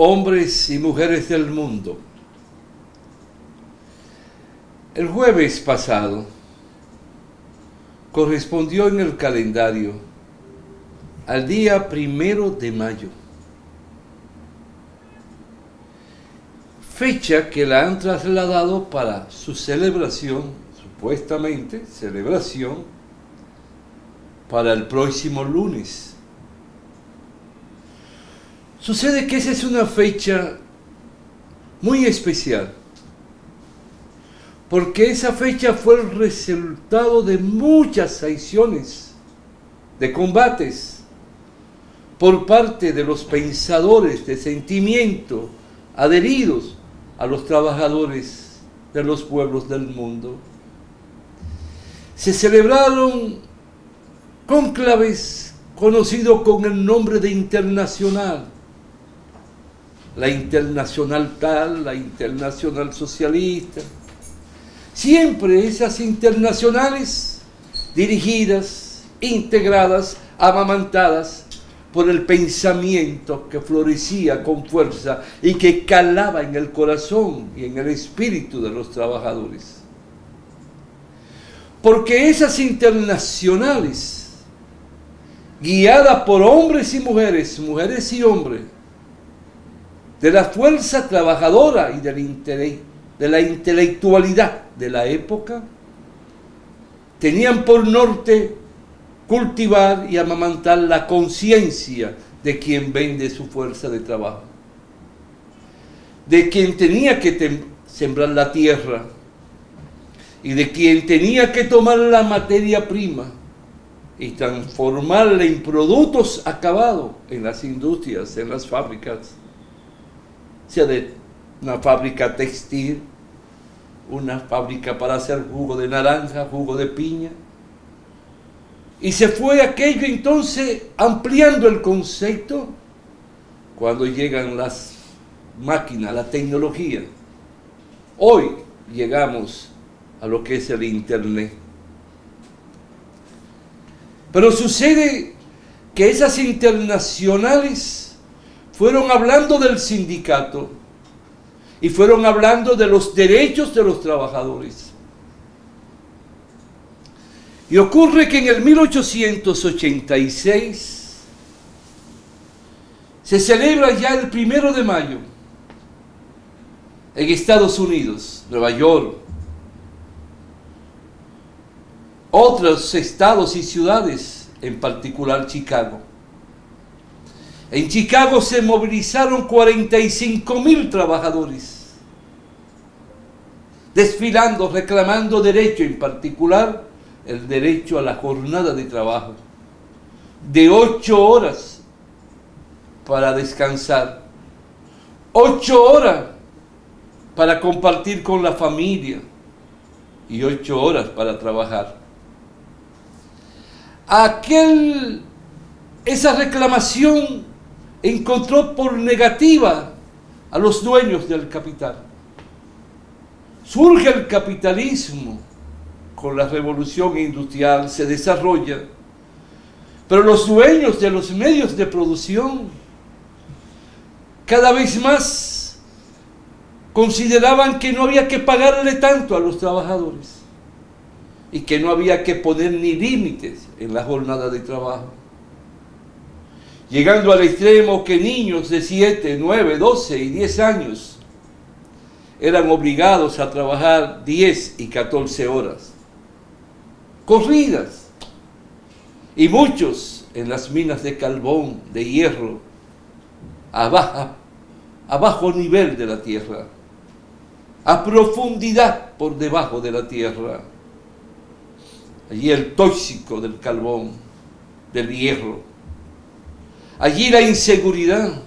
hombres y mujeres del mundo. El jueves pasado correspondió en el calendario al día 1 de mayo, fecha que la han trasladado para su celebración, supuestamente celebración, para el próximo lunes. Sucede que esa es una fecha muy especial, porque esa fecha fue el resultado de muchas acciones, de combates, por parte de los pensadores de sentimiento adheridos a los trabajadores de los pueblos del mundo. Se celebraron cónclaves conocidos con el nombre de internacional. La internacional tal, la internacional socialista. Siempre esas internacionales dirigidas, integradas, amamantadas por el pensamiento que florecía con fuerza y que calaba en el corazón y en el espíritu de los trabajadores. Porque esas internacionales, guiadas por hombres y mujeres, mujeres y hombres, de la fuerza trabajadora y de la intelectualidad de la época, tenían por norte cultivar y amamantar la conciencia de quien vende su fuerza de trabajo, de quien tenía que sembrar la tierra y de quien tenía que tomar la materia prima y transformarla en productos acabados en las industrias, en las fábricas, sea de una fábrica textil, una fábrica para hacer jugo de naranja, jugo de piña. Y se fue aquello entonces ampliando el concepto cuando llegan las máquinas, la tecnología. Hoy llegamos a lo que es el Internet. Pero sucede que esas internacionales fueron hablando del sindicato y fueron hablando de los derechos de los trabajadores. Y ocurre que en el 1886 se celebra ya el 1 de mayo en Estados Unidos, Nueva York, otros estados y ciudades, en particular Chicago. En Chicago se movilizaron 45,000 trabajadores, desfilando, reclamando derecho, en particular el derecho a la jornada de trabajo, de 8 horas para descansar, 8 horas para compartir con la familia y 8 horas para trabajar. Esa reclamación encontró por negativa a los dueños del capital. Surge el capitalismo con la revolución industrial, se desarrolla, pero los dueños de los medios de producción cada vez más consideraban que no había que pagarle tanto a los trabajadores y que no había que poner ni límites en la jornada de trabajo, llegando al extremo que niños de 7, 9, 12 y 10 años eran obligados a trabajar 10 y 14 horas, corridas, y muchos en las minas de carbón, de hierro, a bajo nivel de la tierra, a profundidad por debajo de la tierra. Allí el tóxico del carbón, del hierro, allí la inseguridad.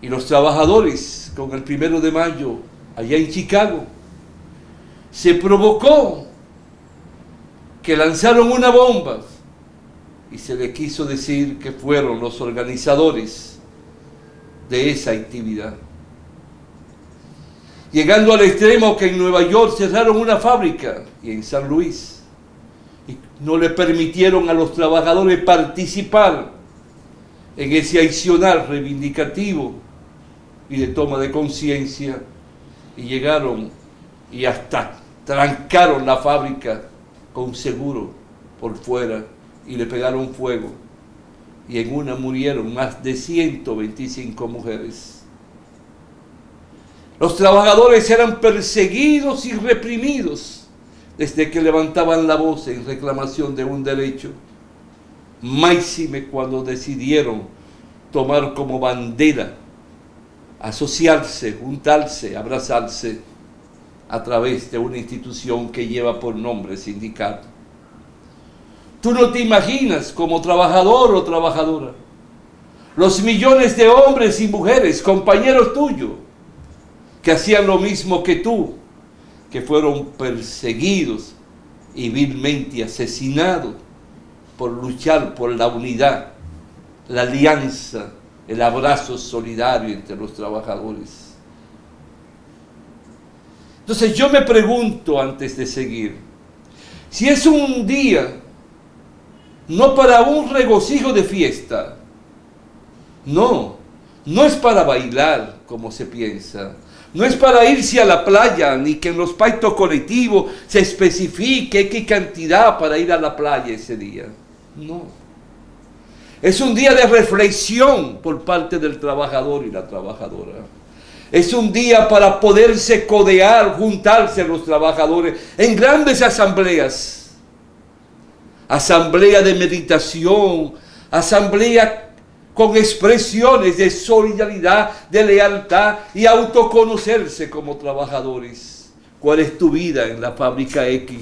Y los trabajadores, con el 1 de mayo, allá en Chicago, se provocó que lanzaron una bomba y se le quiso decir que fueron los organizadores de esa actividad. Llegando al extremo que en Nueva York cerraron una fábrica y en San Luis y no le permitieron a los trabajadores participar en ese accionar reivindicativo y de toma de conciencia, y llegaron y hasta trancaron la fábrica con seguro por fuera y le pegaron fuego, y en una murieron más de 125 mujeres. Los trabajadores eran perseguidos y reprimidos desde que levantaban la voz en reclamación de un derecho, máxime cuando decidieron tomar como bandera asociarse, juntarse, abrazarse a través de una institución que lleva por nombre sindicato. Tú no te imaginas, como trabajador o trabajadora, los millones de hombres y mujeres, compañeros tuyos, que hacían lo mismo que tú, que fueron perseguidos y vilmente asesinados por luchar por la unidad, la alianza, el abrazo solidario entre los trabajadores. Entonces yo me pregunto antes de seguir, si es un día no para un regocijo de fiesta, no es para bailar como se piensa, no es para irse a la playa, ni que en los pactos colectivos se especifique qué cantidad para ir a la playa ese día, no. Es un día de reflexión por parte del trabajador y la trabajadora. Es un día para poderse codear, juntarse los trabajadores en grandes asambleas. Asamblea de meditación, asamblea con expresiones de solidaridad, de lealtad y autoconocerse como trabajadores. ¿Cuál es tu vida en la fábrica X?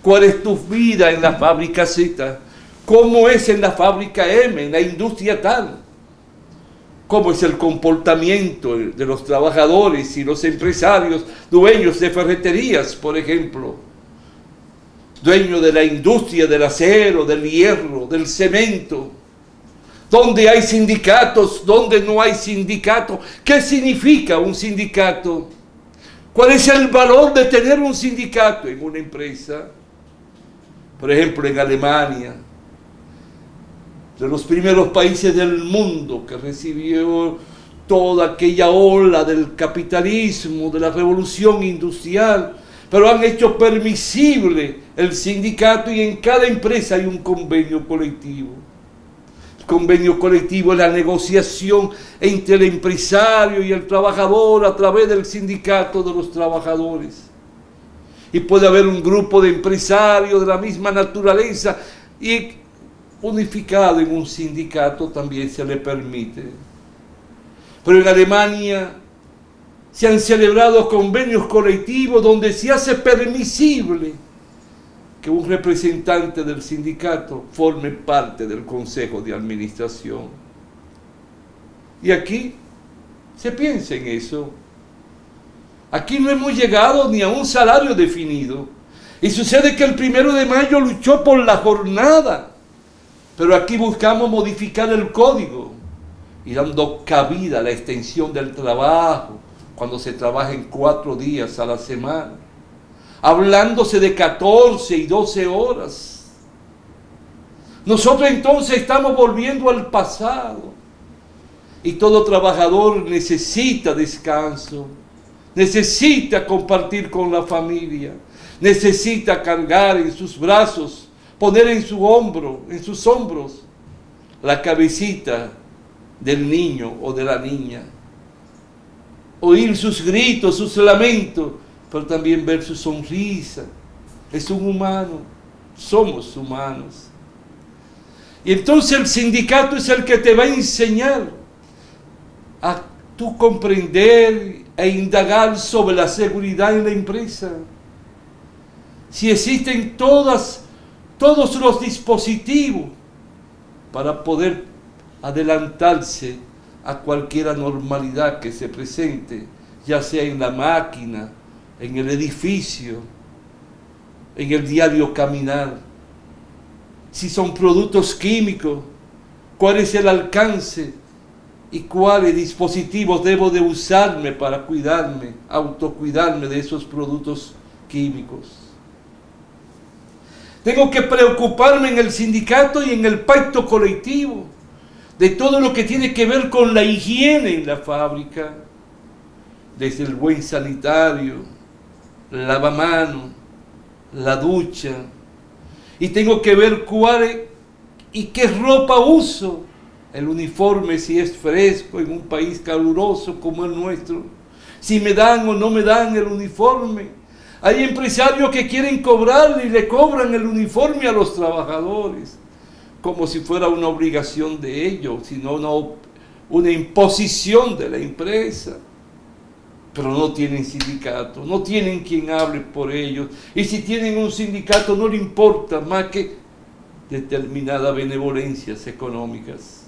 ¿Cuál es tu vida en la fábrica Z? ¿Cómo es en la fábrica M, en la industria tal? ¿Cómo es el comportamiento de los trabajadores y los empresarios, dueños de ferreterías, por ejemplo? Dueños de la industria del acero, del hierro, del cemento. ¿Dónde hay sindicatos? ¿Dónde no hay sindicatos? ¿Qué significa un sindicato? ¿Cuál es el valor de tener un sindicato en una empresa? Por ejemplo, en Alemania, de los primeros países del mundo que recibió toda aquella ola del capitalismo, de la revolución industrial, pero han hecho permisible el sindicato y en cada empresa hay un convenio colectivo. El convenio colectivo es la negociación entre el empresario y el trabajador a través del sindicato de los trabajadores. Y puede haber un grupo de empresarios de la misma naturaleza y unificado en un sindicato también se le permite. Pero en Alemania se han celebrado convenios colectivos donde se hace permisible que un representante del sindicato forme parte del consejo de administración. Y aquí se piensa en eso. Aquí no hemos llegado ni a un salario definido. Y sucede que el 1 de mayo luchó por la jornada. Pero aquí buscamos modificar el código y dando cabida a la extensión del trabajo cuando se trabaja en 4 días a la semana, hablándose de 14 y 12 horas. Nosotros entonces estamos volviendo al pasado y todo trabajador necesita descanso, necesita compartir con la familia, necesita cargar en sus brazos, poner en su hombro, en sus hombros, la cabecita del niño o de la niña. Oír sus gritos, sus lamentos, pero también ver su sonrisa. Es un humano, somos humanos. Y entonces el sindicato es el que te va a enseñar a tú comprender e indagar sobre la seguridad en la empresa. Si existen todos los dispositivos para poder adelantarse a cualquier anormalidad que se presente, ya sea en la máquina, en el edificio, en el diario caminar. Si son productos químicos, cuál es el alcance y cuáles dispositivos debo de usarme para cuidarme, autocuidarme de esos productos químicos. Tengo que preocuparme en el sindicato y en el pacto colectivo de todo lo que tiene que ver con la higiene en la fábrica, desde el buen sanitario, lavamano, la ducha, y tengo que ver cuál y qué ropa uso, el uniforme si es fresco en un país caluroso como el nuestro, si me dan o no me dan el uniforme. Hay empresarios que quieren cobrarle y le cobran el uniforme a los trabajadores, como si fuera una obligación de ellos, sino una imposición de la empresa. Pero no tienen sindicato, no tienen quien hable por ellos. Y si tienen un sindicato no le importa más que determinadas benevolencias económicas.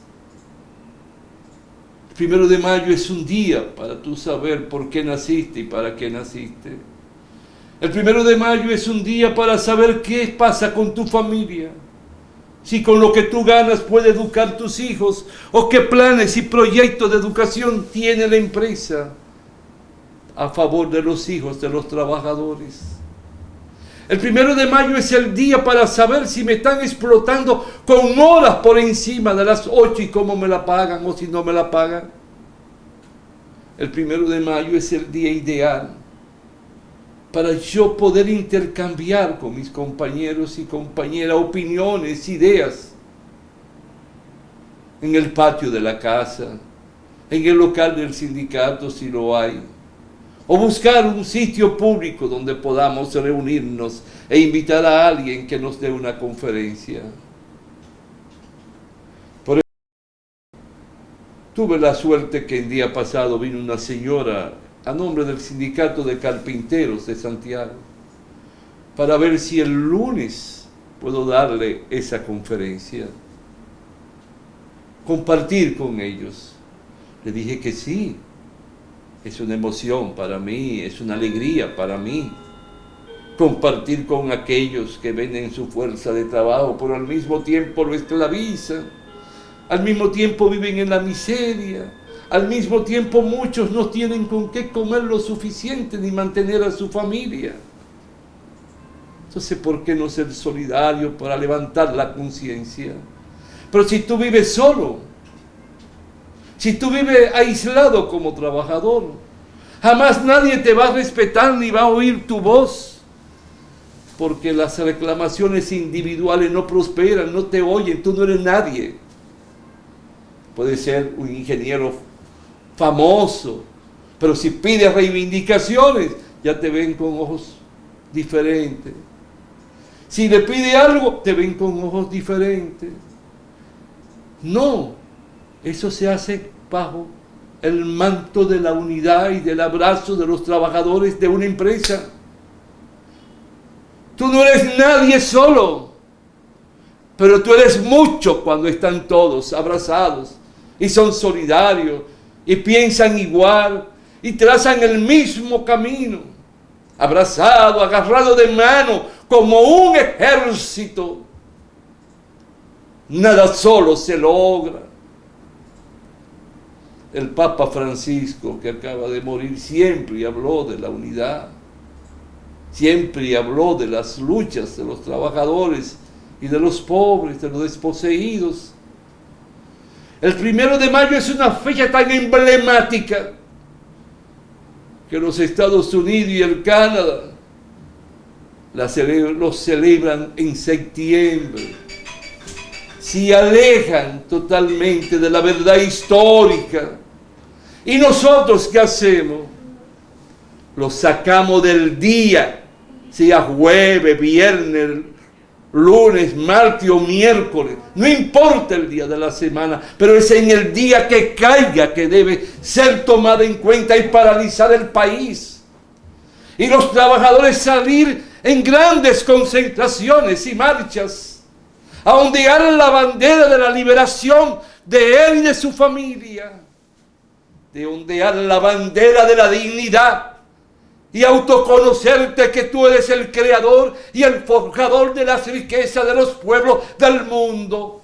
El 1 de mayo es un día para tú saber por qué naciste y para qué naciste. El 1 de mayo es un día para saber qué pasa con tu familia. Si con lo que tú ganas puede educar tus hijos, o qué planes y proyectos de educación tiene la empresa a favor de los hijos de los trabajadores. El 1 de mayo es el día para saber si me están explotando con horas por encima de las 8 y cómo me la pagan o si no me la pagan. El 1 de mayo es el día ideal para yo poder intercambiar con mis compañeros y compañeras opiniones, ideas, en el patio de la casa, en el local del sindicato si lo hay, o buscar un sitio público donde podamos reunirnos e invitar a alguien que nos dé una conferencia. Por eso, tuve la suerte que el día pasado vino una señora a nombre del Sindicato de Carpinteros de Santiago para ver si el lunes puedo darle esa conferencia, compartir con ellos. Le dije que sí. Es una emoción para mí, es una alegría para mí compartir con aquellos que venden su fuerza de trabajo, pero al mismo tiempo lo esclavizan, al mismo tiempo viven en la miseria, al mismo tiempo muchos no tienen con qué comer lo suficiente ni mantener a su familia. Entonces, ¿por qué no ser solidario para levantar la conciencia? Pero si tú vives solo, si tú vives aislado como trabajador, jamás nadie te va a respetar ni va a oír tu voz, porque las reclamaciones individuales no prosperan, no te oyen, tú no eres nadie. Puedes ser un ingeniero famoso, pero si pides reivindicaciones, ya te ven con ojos diferentes. Si le pide algo, te ven con ojos diferentes. No, eso se hace bajo el manto de la unidad y del abrazo de los trabajadores de una empresa. Tú no eres nadie solo, pero tú eres mucho cuando están todos abrazados y son solidarios y piensan igual y trazan el mismo camino, abrazado, agarrado de mano, como un ejército. Nada solo se logra. El Papa Francisco, que acaba de morir, siempre habló de la unidad, siempre habló de las luchas de los trabajadores y de los pobres, de los desposeídos. El 1 de mayo es una fecha tan emblemática que los Estados Unidos y el Canadá lo celebran en septiembre. Se alejan totalmente de la verdad histórica. ¿Y nosotros qué hacemos? Lo sacamos del día, sea jueves, viernes, lunes, martes o miércoles. No importa el día de la semana, pero es en el día que caiga que debe ser tomada en cuenta y paralizar el país. Y los trabajadores salir en grandes concentraciones y marchas a ondear la bandera de la liberación de él y de su familia, de ondear la bandera de la dignidad y autoconocerte que tú eres el creador y el forjador de las riquezas de los pueblos del mundo.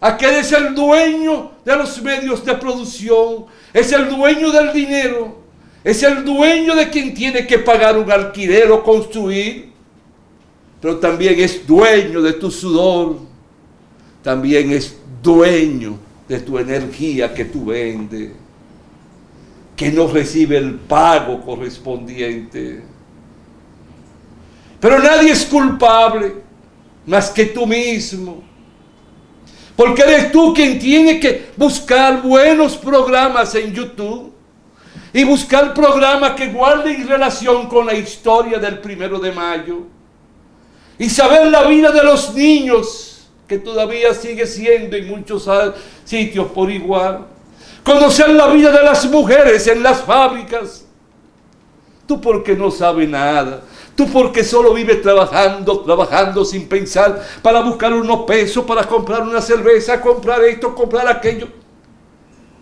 Aquel es el dueño de los medios de producción, es el dueño del dinero, es el dueño de quien tiene que pagar un alquiler o construir, pero también es dueño de tu sudor, también es dueño de tu energía que tú vendes, que no recibe el pago correspondiente. Pero nadie es culpable más que tú mismo, porque eres tú quien tiene que buscar buenos programas en YouTube y buscar programas que guarden relación con la historia del 1 de mayo y saber la vida de los niños, que todavía sigue siendo en muchos sitios por igual. Conocer la vida de las mujeres en las fábricas. Tú porque no sabes nada. Tú porque solo vives trabajando sin pensar para buscar unos pesos, para comprar una cerveza, comprar esto, comprar aquello.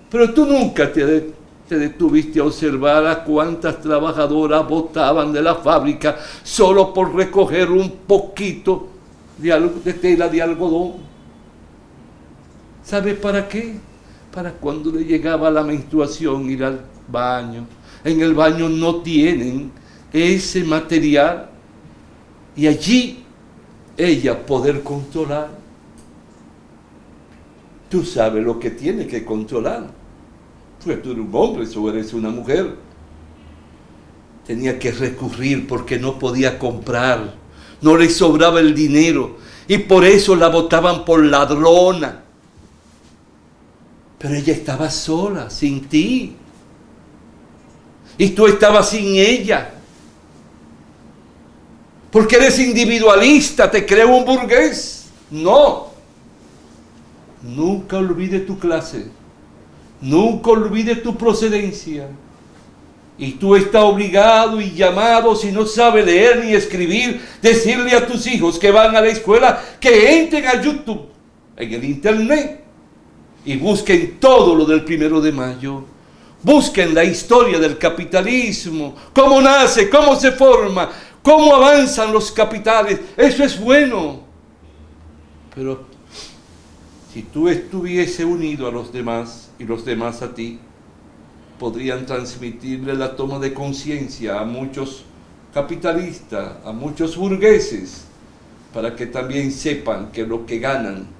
Pero tú nunca te detuviste a observar a cuántas trabajadoras botaban de la fábrica solo por recoger un poquito de tela de algodón. ¿Sabe para qué? Para cuando le llegaba la menstruación ir al baño. En el baño no tienen ese material y allí ella poder controlar. Tú sabes lo que tiene que controlar, porque tú eres un hombre o eres una mujer. Tenía que recurrir porque no podía comprar, no le sobraba el dinero y por eso la botaban por ladrona. Pero ella estaba sola, sin ti, y tú estabas sin ella. Porque eres individualista, te creo un burgués. No. Nunca olvide tu clase. Nunca olvide tu procedencia. Y tú estás obligado y llamado, si no sabes leer ni escribir, decirle a tus hijos que van a la escuela que entren a YouTube, en el internet, y busquen todo lo del 1 de mayo. Busquen la historia del capitalismo, cómo nace, cómo se forma, cómo avanzan los capitales. Eso es bueno. Pero si tú estuviese unido a los demás y los demás a ti, podrían transmitirle la toma de conciencia a muchos capitalistas, a muchos burgueses, para que también sepan que lo que ganan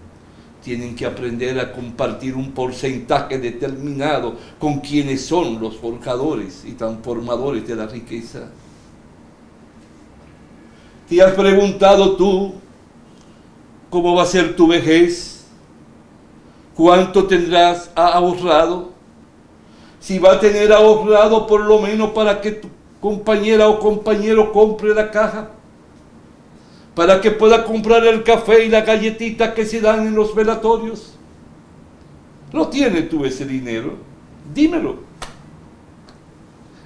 tienen que aprender a compartir un porcentaje determinado con quienes son los forjadores y transformadores de la riqueza. ¿Te has preguntado tú cómo va a ser tu vejez? ¿Cuánto tendrás ahorrado? Si va a tener ahorrado por lo menos para que tu compañera o compañero compre la caja, para que pueda comprar el café y la galletita que se dan en los velatorios. ¿No tienes tú ese dinero? Dímelo.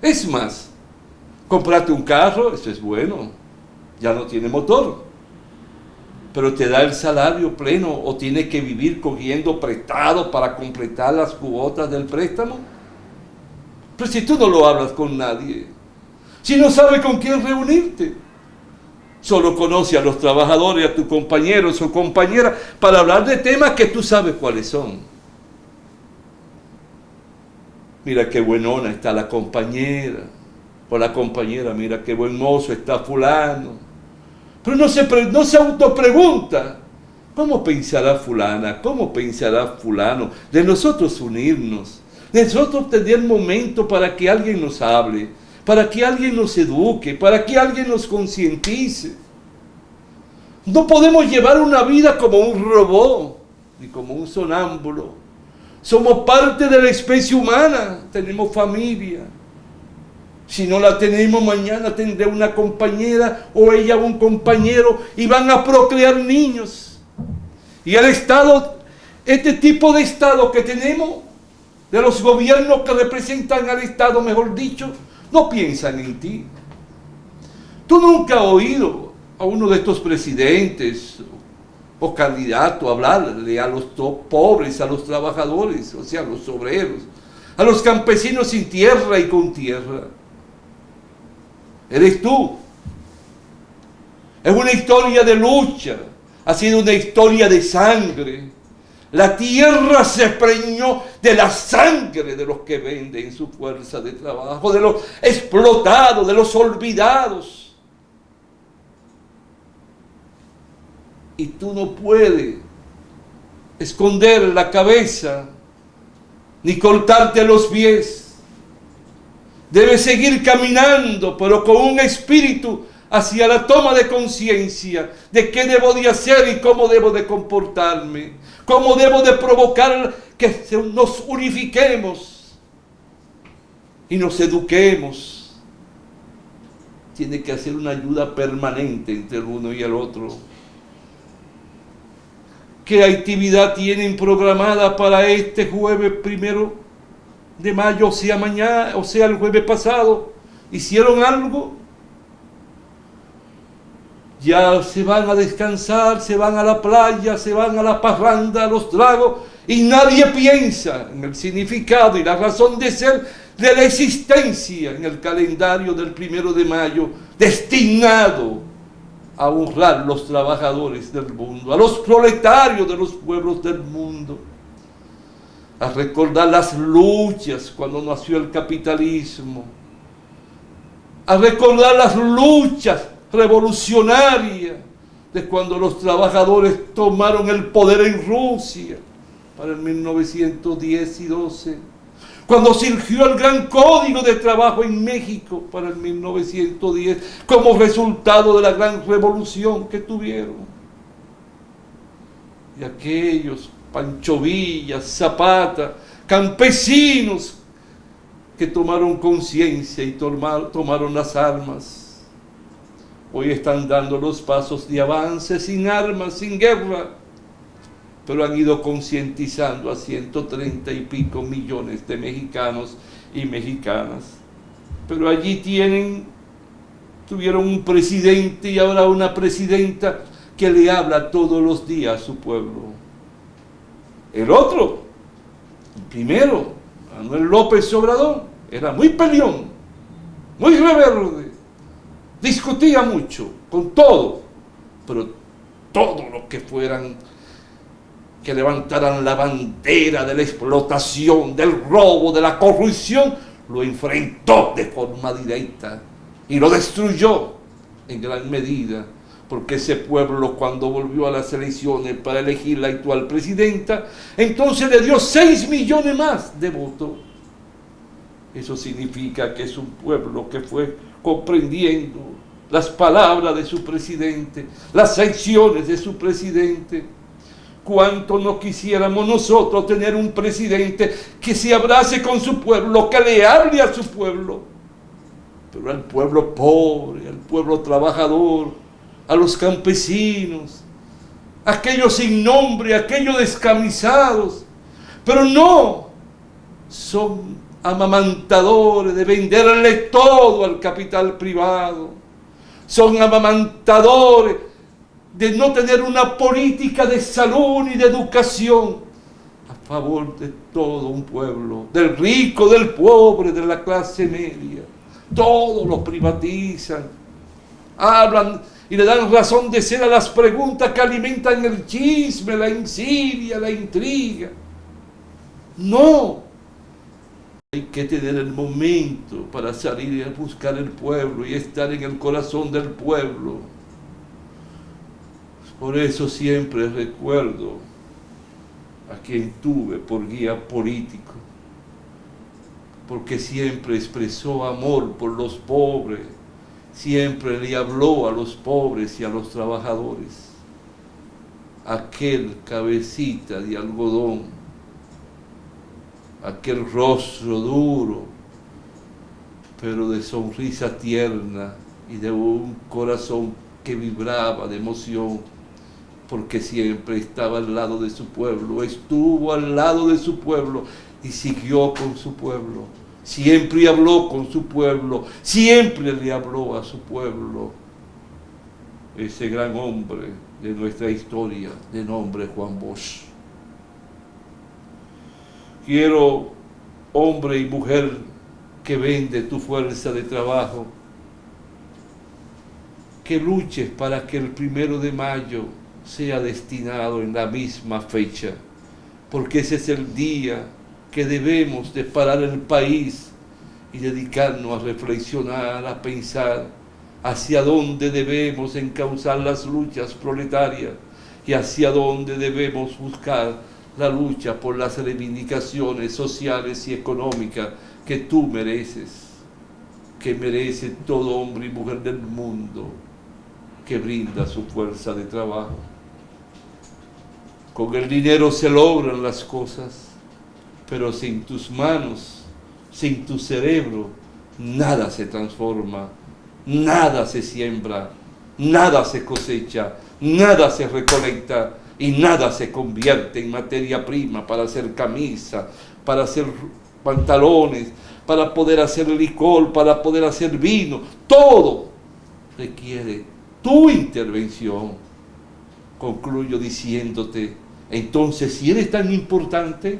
Es más, comprate un carro, eso es bueno, ya no tiene motor, pero te da el salario pleno o tienes que vivir cogiendo prestado para completar las cuotas del préstamo. Pero si tú no lo hablas con nadie, si no sabes con quién reunirte, solo conoce a los trabajadores, a tus compañeros o compañeras para hablar de temas que tú sabes cuáles son. Mira qué buenona está la compañera, o la compañera, mira qué buen mozo está fulano. Pero no se autopregunta, ¿cómo pensará fulana? ¿Cómo pensará fulano? De nosotros unirnos, de nosotros tener momento para que alguien nos hable, para que alguien nos eduque, para que alguien nos concientice. No podemos llevar una vida como un robot, ni como un sonámbulo. Somos parte de la especie humana, tenemos familia. Si no la tenemos, mañana tendré una compañera o ella un compañero y van a procrear niños. Y el Estado, este tipo de Estado que tenemos, de los gobiernos que representan al Estado, mejor dicho, no piensan en ti. Tú nunca has oído a uno de estos presidentes o candidatos hablarle a los pobres, a los trabajadores, o sea, a los obreros, a los campesinos sin tierra y con tierra. Eres tú. Es una historia de lucha, ha sido una historia de sangre. La tierra se preñó de la sangre de los que venden su fuerza de trabajo, de los explotados, de los olvidados. Y tú no puedes esconder la cabeza, ni cortarte los pies. Debes seguir caminando, pero con un espíritu hacia la toma de conciencia de qué debo de hacer y cómo debo de comportarme, cómo debo de provocar que nos unifiquemos y nos eduquemos. Tiene que hacer una ayuda permanente entre el uno y el otro. ¿Qué actividad tienen programada para este jueves 1 de mayo, o sea mañana, o sea el jueves pasado? ¿Hicieron algo? Ya se van a descansar, se van a la playa, se van a la parranda, a los tragos, y nadie piensa en el significado y la razón de ser de la existencia en el calendario del 1 de mayo, destinado a honrar los trabajadores del mundo, a los proletarios de los pueblos del mundo, a recordar las luchas cuando nació el capitalismo, a recordar las luchas revolucionarias de cuando los trabajadores tomaron el poder en Rusia para el 1910 y 12, cuando surgió el gran código de trabajo en México para el 1910 como resultado de la gran revolución que tuvieron. Y aquellos Pancho Villa, Zapata, campesinos que tomaron conciencia y tomaron las armas, hoy están dando los pasos de avance sin armas, sin guerra, pero han ido concientizando a 130 y pico millones de mexicanos y mexicanas. Pero allí tuvieron un presidente y ahora una presidenta que le habla todos los días a su pueblo. El otro, el primero, Manuel López Obrador, era muy peleón, muy rebelde, discutía mucho con todo, pero todo lo que fueran, que levantaran la bandera de la explotación, del robo, de la corrupción, lo enfrentó de forma directa y lo destruyó en gran medida, porque ese pueblo, cuando volvió a las elecciones para elegir la actual presidenta, entonces le dio 6 millones más de votos. Eso significa que es un pueblo que fue comprendiendo las palabras de su presidente, las acciones de su presidente. Cuánto no quisiéramos nosotros tener un presidente que se abrace con su pueblo, que le hable a su pueblo, pero al pueblo pobre, al pueblo trabajador, a los campesinos, aquellos sin nombre, aquellos descamisados, pero no, son amamantadores de venderle todo al capital privado, son amamantadores de no tener una política de salud ni de educación a favor de todo un pueblo, del rico, del pobre, de la clase media. Todos lo privatizan, hablan y le dan razón de ser a las preguntas que alimentan el chisme, la insidia, la intriga. No, hay que tener el momento para salir a buscar el pueblo y estar en el corazón del pueblo. Por eso siempre recuerdo a quien tuve por guía político, porque siempre expresó amor por los pobres, siempre le habló a los pobres y a los trabajadores. Aquel cabecita de algodón, aquel rostro duro, pero de sonrisa tierna y de un corazón que vibraba de emoción, porque siempre estaba al lado de su pueblo, estuvo al lado de su pueblo y siguió con su pueblo. Siempre habló con su pueblo, siempre le habló a su pueblo. Ese gran hombre de nuestra historia, de nombre Juan Bosch. Quiero, hombre y mujer que vende tu fuerza de trabajo, que luches para que el 1 de mayo sea destinado en la misma fecha, porque ese es el día que debemos de parar el país y dedicarnos a reflexionar, a pensar hacia dónde debemos encauzar las luchas proletarias y hacia dónde debemos buscar la lucha por las reivindicaciones sociales y económicas que tú mereces, que merece todo hombre y mujer del mundo que brinda su fuerza de trabajo. Con el dinero se logran las cosas, pero sin tus manos, sin tu cerebro, nada se transforma, nada se siembra, nada se cosecha, nada se recolecta y nada se convierte en materia prima para hacer camisa, para hacer pantalones, para poder hacer licor, para poder hacer vino. Todo requiere tu intervención. Concluyo diciéndote, entonces, si eres tan importante,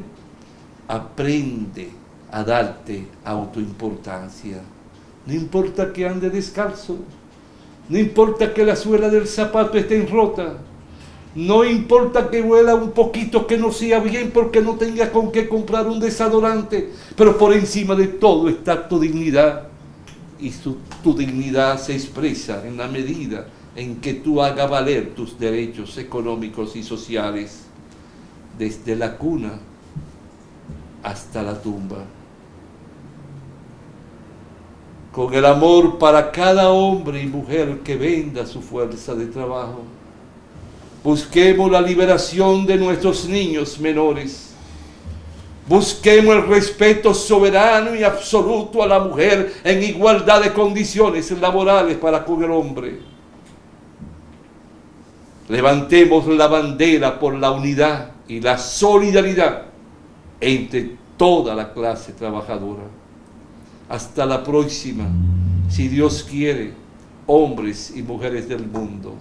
aprende a darte autoimportancia. No importa que ande descalzo, no importa que la suela del zapato esté rota, no importa que huela un poquito, que no sea bien porque no tenga con qué comprar un desodorante, pero por encima de todo está tu dignidad. Y tu dignidad se expresa en la medida en que tú hagas valer tus derechos económicos y sociales, desde la cuna hasta la tumba. Con el amor para cada hombre y mujer que venda su fuerza de trabajo, busquemos la liberación de nuestros niños menores. Busquemos el respeto soberano y absoluto a la mujer en igualdad de condiciones laborales para con el hombre. Levantemos la bandera por la unidad y la solidaridad entre toda la clase trabajadora. Hasta la próxima, si Dios quiere, hombres y mujeres del mundo.